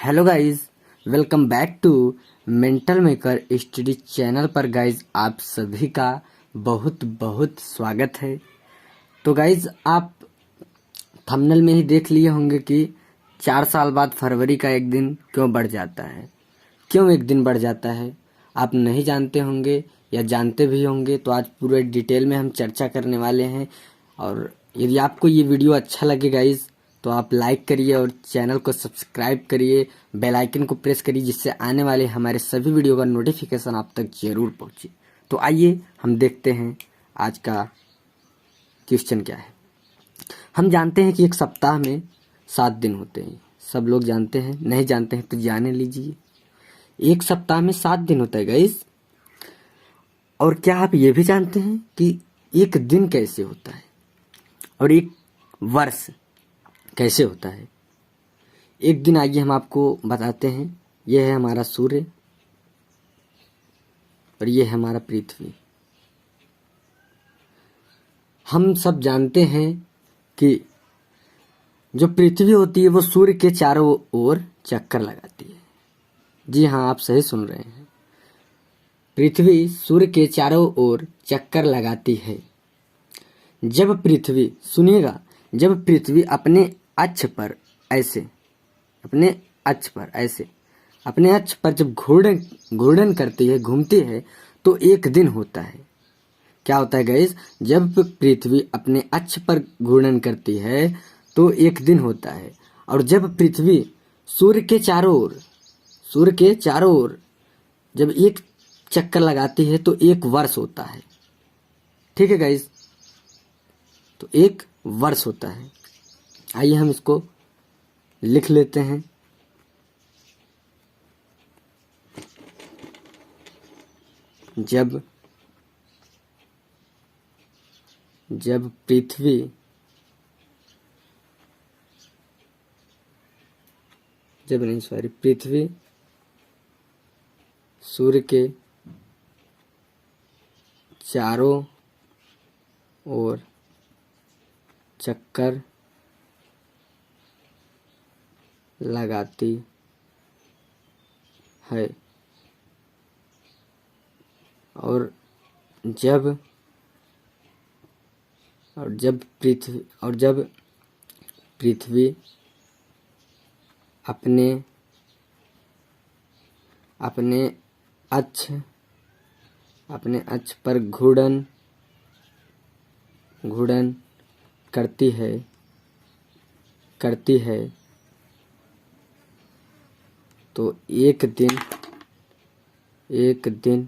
Hello guys, welcome back to mental maker study channel पर guys आप सभी का बहुत बहुत स्वागत है। तो गाइस आप थंबनेल में ही देख लिए होंगे कि 4 साल बाद फरवरी का एक दिन क्यों बढ़ जाता है। क्यों एक दिन बढ़ जाता है आप नहीं जानते होंगे या जानते भी होंगे, तो आज पूरे डिटेल में हम चर्चा करने वाले हैं। और यदि आपको ये वीडियो अच्छा लगे गाइस तो आप लाइक करिए और चैनल को सब्सक्राइब करिए, बेल आइकन को प्रेस करिए, जिससे आने वाले हमारे सभी वीडियो का नोटिफिकेशन आप तक जरूर पहुंचे। तो आइए हम देखते हैं आज का क्वेश्चन क्या है। हम जानते हैं कि एक सप्ताह में 7 दिन होते हैं। सब लोग जानते हैं, नहीं जानते हैं तो जाने लीजिए। एक सप्ताह में 7 दिन होता है गाइस। और क्या आप ये भी जानते हैं कि एक दिन कैसे होता है और एक वर्ष कैसे होता है। एक दिन आइए हम आपको बताते हैं। यह है हमारा सूर्य और यह है हमारा पृथ्वी। हम सब जानते हैं कि जो पृथ्वी होती है वो सूर्य के चारों ओर चक्कर लगाती है। जी हाँ, आप सही सुन रहे हैं, पृथ्वी सूर्य के चारों ओर चक्कर लगाती है। जब पृथ्वी, सुनिएगा, जब पृथ्वी अपने अक्ष पर ऐसे अपने अक्ष पर जब घूर्णन करती है, घूमती है, तो एक दिन होता है। क्या होता है गाइस? जब पृथ्वी अपने अक्ष पर घूर्णन करती है तो एक दिन होता है। और जब पृथ्वी सूर्य के चारों ओर जब एक चक्कर लगाती है तो एक वर्ष होता है। ठीक है गाइस, तो एक वर्ष होता है। आइए हम इसको लिख लेते हैं। जब पृथ्वी सूर्य के चारों ओर चक्कर लगाती है और जब पृथ्वी अपने अक्ष पर घूर्णन करती है तो एक दिन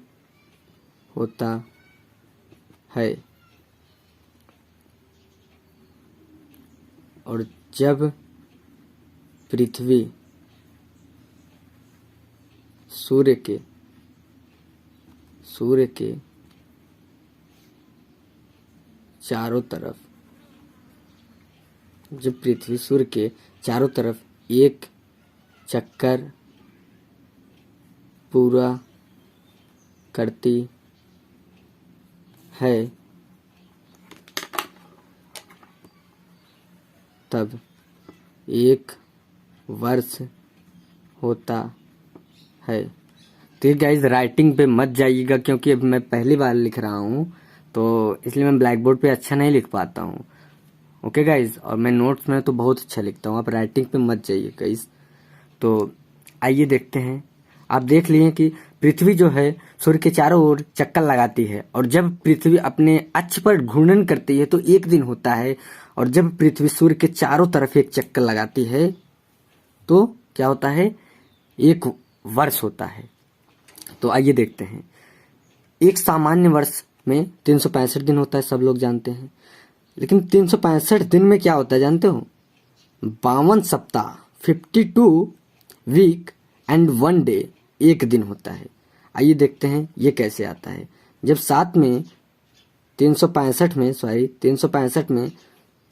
होता है। और जब पृथ्वी सूर्य के चारों तरफ एक चक्कर पूरा करती है तब एक वर्ष होता है। तो गाइस राइटिंग पे मत जाइएगा, क्योंकि अब मैं पहली बार लिख रहा हूँ तो इसलिए मैं ब्लैक बोर्ड पे अच्छा नहीं लिख पाता हूँ। ओके गाइस, और मैं नोट्स में तो बहुत अच्छा लिखता हूँ, आप राइटिंग पे मत जाइए गाइस। तो आइए देखते हैं। आप देख लिए कि पृथ्वी जो है सूर्य के चारों ओर चक्कर लगाती है और जब पृथ्वी अपने अक्ष पर घूर्णन करती है तो एक दिन होता है। और जब पृथ्वी सूर्य के चारों तरफ एक चक्कर लगाती है तो क्या होता है? एक वर्ष होता है। तो आइए देखते हैं। एक सामान्य वर्ष में 365 दिन होता है, सब लोग जानते हैं। लेकिन 365 दिन में क्या होता है जानते हो? 52 सप्ताह, 52 वीक एंड 1 डे, एक दिन होता है। आइए देखते हैं ये कैसे आता है। जब 365 में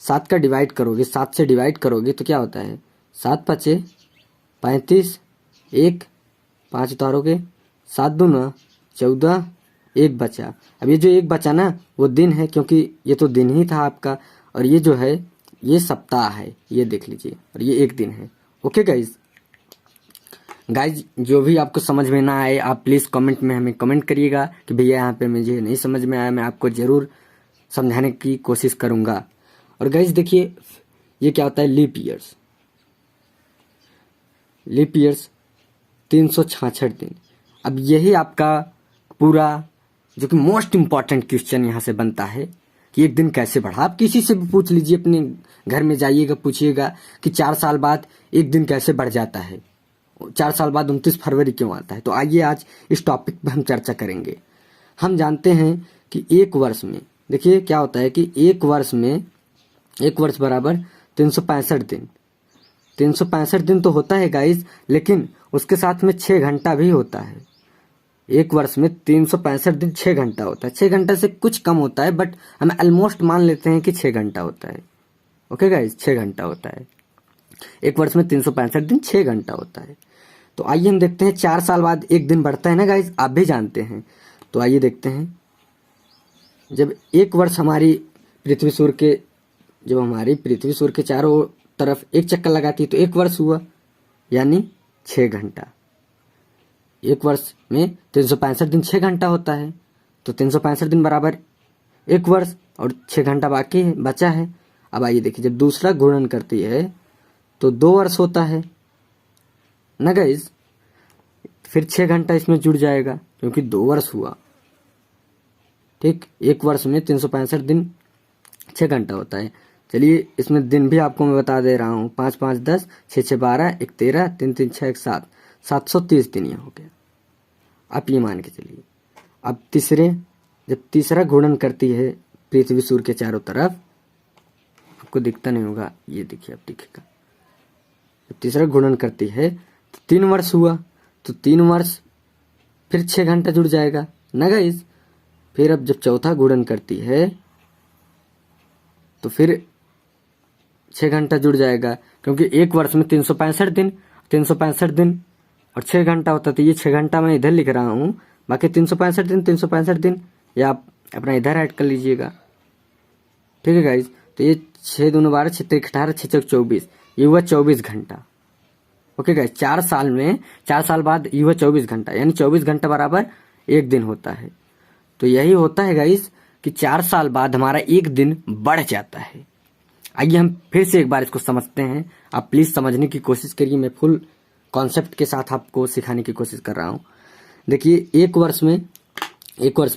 7 का डिवाइड करोगे, 7 से डिवाइड करोगे तो क्या होता है? 7 पचे 35, 1 5 उतारोगे, 7 दूना 14, 1 बचा। अब ये जो 1 बचा ना वो दिन है, क्योंकि ये तो दिन ही था आपका, और ये जो है ये सप्ताह है, ये देख लीजिए, और ये एक दिन है। ओके गाइज, गाइज जो भी आपको समझ में ना आए आप प्लीज़ कमेंट में हमें कमेंट करिएगा कि भैया यहाँ पे मुझे नहीं समझ में आया, मैं आपको ज़रूर समझाने की कोशिश करूँगा। और गाइज देखिए ये क्या होता है, लीप ईयर्स। लीप ईयर्स 366 दिन। अब यही आपका पूरा जो कि मोस्ट इम्पॉर्टेंट क्वेश्चन यहाँ से बनता है कि एक दिन कैसे बढ़ा। आप किसी से भी पूछ लीजिए, अपने घर में जाइएगा पूछिएगा कि 4 साल बाद एक दिन कैसे बढ़ जाता है, 4 साल बाद 29 फरवरी क्यों आता है। तो आइए आज इस टॉपिक पर हम चर्चा करेंगे। हम जानते हैं कि एक वर्ष में देखिए क्या होता है कि एक वर्ष बराबर 365 दिन। 365 दिन तो होता है गाइज, लेकिन उसके साथ में 6 घंटा भी होता है। एक वर्ष में 365 दिन 6 घंटा होता है। 6 घंटा से कुछ कम होता है, बट हम ऑलमोस्ट मान लेते हैं कि 6 घंटा होता है। ओके गाइज, 6 घंटा होता है। एक वर्ष में 365 दिन 6 घंटा होता है। तो आइए हम देखते हैं 4 साल बाद एक दिन बढ़ता है ना गाइज, आप भी जानते हैं। तो आइए देखते हैं, जब एक वर्ष हमारी पृथ्वी सूर्य के चारों तरफ एक चक्कर लगाती है तो एक वर्ष हुआ, यानी 6 घंटा। एक वर्ष में 365 दिन 6 घंटा होता है, तो 365 दिन बराबर एक वर्ष और 6 घंटा बाकी है, बचा है। अब आइए देखिए, जब दूसरा घूर्णन करती है तो 2 वर्ष होता है ना गाइज, फिर 6 घंटा इसमें जुड़ जाएगा क्योंकि 2 वर्ष हुआ। ठीक, एक वर्ष में 365 दिन 6 घंटा होता है। चलिए इसमें दिन भी आपको मैं बता दे रहा हूँ, 5 5 10, 6 6 12, 1 13, 3 3 6 1 7, 730 दिन ये हो गया। आप ये मान के चलिए। अब जब तीसरा घूर्णन करती है पृथ्वी सूर्य के चारों तरफ, आपको दिखता नहीं होगा, ये देखिए अब दिखेगा। जब तीसरा घूर्णन करती है तो 3 वर्ष हुआ, तो 3 वर्ष फिर 6 घंटा जुड़ जाएगा ना गाइज। फिर अब जब चौथा घूर्णन करती है तो फिर 6 घंटा जुड़ जाएगा, क्योंकि एक वर्ष में 365 दिन और 6 घंटा होता। तो ये 6 घंटा मैं इधर लिख रहा हूँ, बाकी 365 दिन या आप अपना इधर ऐड कर लीजिएगा। ठीक है गाइज, तो ये 6 दूनी 12, 6 3 18, 6 4 24, ये हुआ 24 घंटा। ओके गाइज, 4 साल बाद ये हुआ 24 घंटा, यानी 24 घंटा बराबर एक दिन होता है। तो यही होता है गाइज कि 4 साल बाद हमारा एक दिन बढ़ जाता है। आइए हम फिर से एक बार इसको समझते हैं। आप प्लीज समझने की कोशिश करिए, मैं फुल कॉन्सेप्ट के साथ आपको सिखाने की कोशिश कर रहा हूँ। देखिए एक वर्ष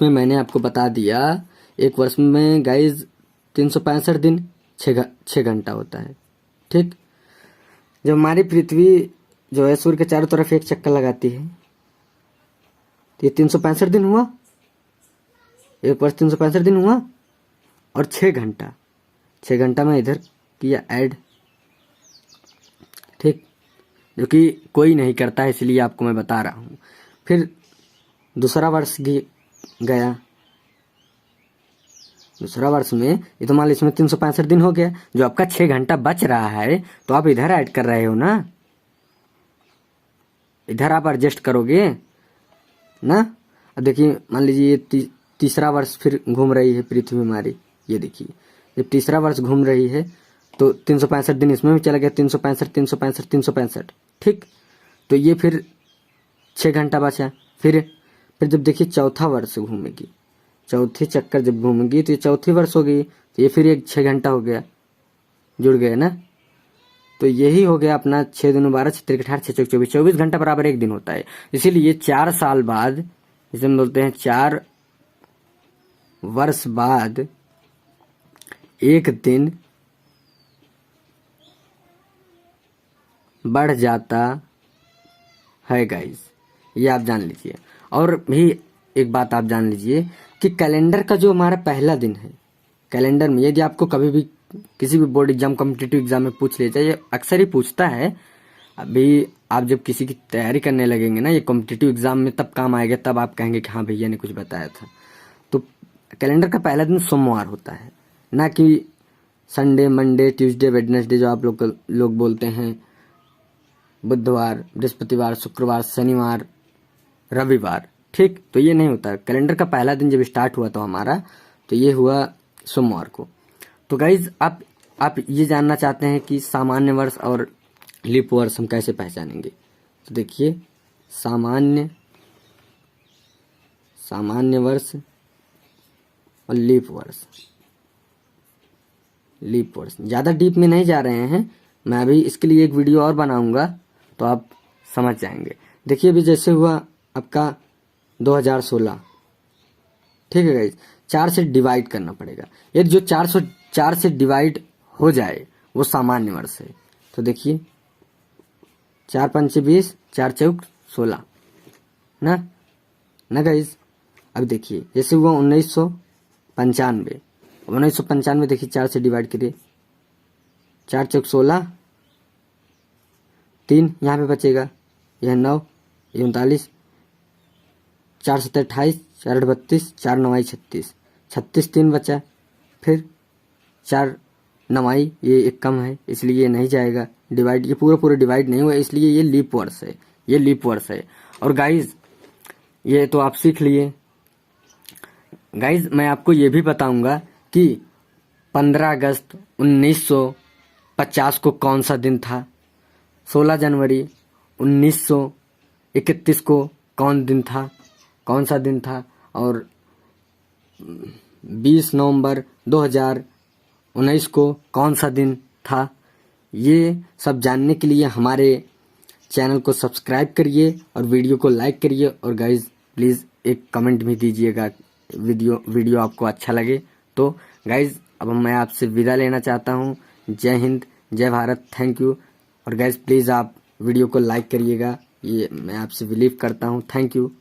में मैंने आपको बता दिया, एक वर्ष में गाइज 365 दिन 6 घंटा होता है। ठीक, जब हमारी पृथ्वी जो है सूर्य के चारों तरफ एक चक्कर लगाती है तो ये 365 दिन हुआ, एक वर्ष 365 दिन हुआ और 6 घंटा में इधर किया ऐड। ठीक, जो कि कोई नहीं करता है, इसलिए आपको मैं बता रहा हूँ। फिर दूसरा वर्ष गया, दूसरा वर्ष में ये तो मान लो इसमें 365 दिन हो गया, जो आपका 6 घंटा बच रहा है तो आप इधर ऐड कर रहे हो ना, इधर आप एडजस्ट करोगे ना। अब देखिए मान लीजिए ये तीसरा वर्ष फिर घूम रही है पृथ्वी हमारी, ये देखिए जब तीसरा वर्ष घूम रही है तो 365 दिन इसमें भी चला गया, 365। ठीक, तो ये फिर 6 घंटा बचा। फिर जब देखिए चौथा वर्ष घूमेगी, चौथी चक्कर जब घूमेगी तो ये चौथी वर्ष हो गई, तो ये फिर एक 6 घंटा हो गया, जुड़ गए ना। तो यही हो गया अपना 6 दूनी 12, 6 3 18, 6 4 24, 24 घंटा बराबर एक दिन होता है। इसीलिए 4 साल बाद, जिसे हम बोलते हैं 4 वर्ष बाद एक दिन बढ़ जाता है गाइस, ये आप जान लीजिए। और भी एक बात आप जान लीजिए कि कैलेंडर का जो हमारा पहला दिन है, कैलेंडर में यदि आपको कभी भी किसी भी बोर्ड एग्जाम, कॉम्पिटिटिव एग्जाम में पूछ लिया जाए, ये अक्सर ही पूछता है। अभी आप जब किसी की तैयारी करने लगेंगे ना, ये कॉम्पिटिटिव एग्जाम में तब काम आएगा, तब आप कहेंगे कि हाँ भैया ने कुछ बताया था। तो कैलेंडर का पहला दिन सोमवार होता है, ना कि संडे, मंडे, ट्यूसडे, वेडनेसडे जो आप लोग बोलते हैं, बुधवार, बृहस्पतिवार, शुक्रवार, शनिवार, रविवार। ठीक, तो ये नहीं होता। कैलेंडर का पहला दिन जब स्टार्ट हुआ तो हमारा, तो ये हुआ सोमवार को। तो गाइज आप ये जानना चाहते हैं कि सामान्य वर्ष और लीप वर्ष हम कैसे पहचानेंगे, तो देखिए सामान्य वर्ष और लीप वर्ष। ज़्यादा डीप में नहीं जा रहे हैं, मैं अभी इसके लिए एक वीडियो और बनाऊंगा तो आप समझ जाएंगे। देखिए अभी जैसे हुआ आपका 2016, ठीक है गाइस, 4 से डिवाइड करना पड़ेगा। ये जो 404 से डिवाइड हो जाए वो सामान्य वर्ष है। तो देखिए 4 पंचे 20, 4 चौक 16 ना गाइस। अब देखिए जैसे हुआ 1995, 1995 देखिए 4 से डिवाइड करिए, 4 चौक 16, 3 यहाँ पे बचेगा, यह 9, ये 39, 4 7 28, 4 8 32, 4 9 36, 36 3 बचा, फिर 4 9 ये एक कम है इसलिए ये नहीं जाएगा डिवाइड, ये पूरा डिवाइड नहीं हुआ इसलिए ये लीप वर्ष है। और गाइज ये तो आप सीख लिए। गाइज मैं आपको ये भी बताऊंगा कि 15 अगस्त 1950 को कौन सा दिन था, 16 जनवरी 1931 को कौन सा दिन था, और 20 नवंबर 2019 को कौन सा दिन था। ये सब जानने के लिए हमारे चैनल को सब्सक्राइब करिए और वीडियो को लाइक करिए, और गाइज प्लीज़ एक कमेंट भी दीजिएगा वीडियो आपको अच्छा लगे तो। गाइज अब मैं आपसे विदा लेना चाहता हूँ। जय हिंद, जय भारत, थैंक यू। और गाइज प्लीज़ आप वीडियो को लाइक करिएगा, ये मैं आपसे बिलीव करता हूँ। Thank you.